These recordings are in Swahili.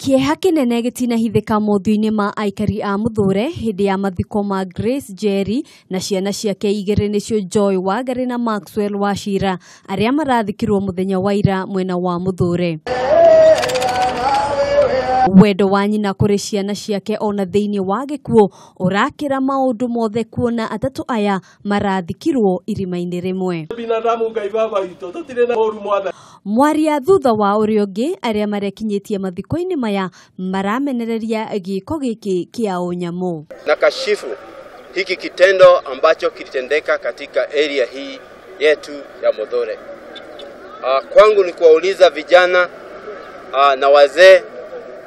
Kieha kinene gitinahithika mothiu-ini ma aikari a Muthure hindi ya mathiko ma Grace Jerry na ciana ciake igiri nicio Joy Wangari na Maxwell Wachira aria marathikirwo muthenya wa ira mwena wa Muthure. Wendo wa nyina kuri ciana ciake ona thiini wa gikuo urakira maundu mothe kuona atatu aya marathikirwo irima-ini rimwe. Mwaria thutha wa uria ungi aria marekinyitie mathiko-ini maya maramenereria giko giki kia unyamu. Na kashifu hiki kitendo ambacho kilitendeka katika area hii yetu ya Muthure. Kwangu ni kuwauliza vijana na wazee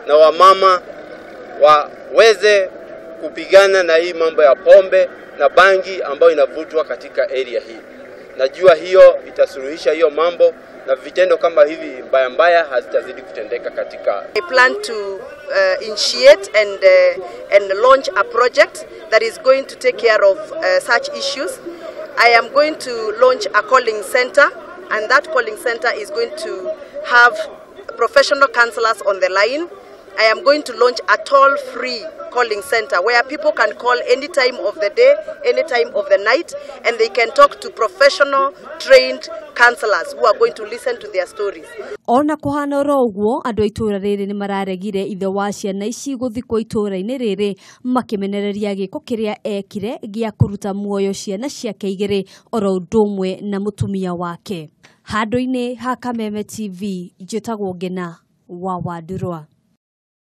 na wamama waweze kupigana na hii mambo ya pombe na bangi ambayo inavutwa katika area hii. Najua hiyo itasuluhisha hiyo mambo na vitendo kama hivi mbaya mbaya hazitazidi kutendeka katika. I plan to initiate and launch a project that is going to take care of such issues. I am going to launch a calling center, and that calling center is going to have professional counselors on the line. I am going to launch a toll-free calling center where people can call any time of the day, any time of the night, and they can talk to professional, trained counselors who are going to listen to their stories. Ona kuhana ro uguo andu a itura riri ni mararegire ithe wa ciana ici guthikwo itura-ini riri makimenereria giko kiria ekire gia kuruta muoyo ciana ciake igiri oro ndumwe na mutumia wake. Handu-ini ha Kameme TV njitagwo Ngina wa Wandurwa.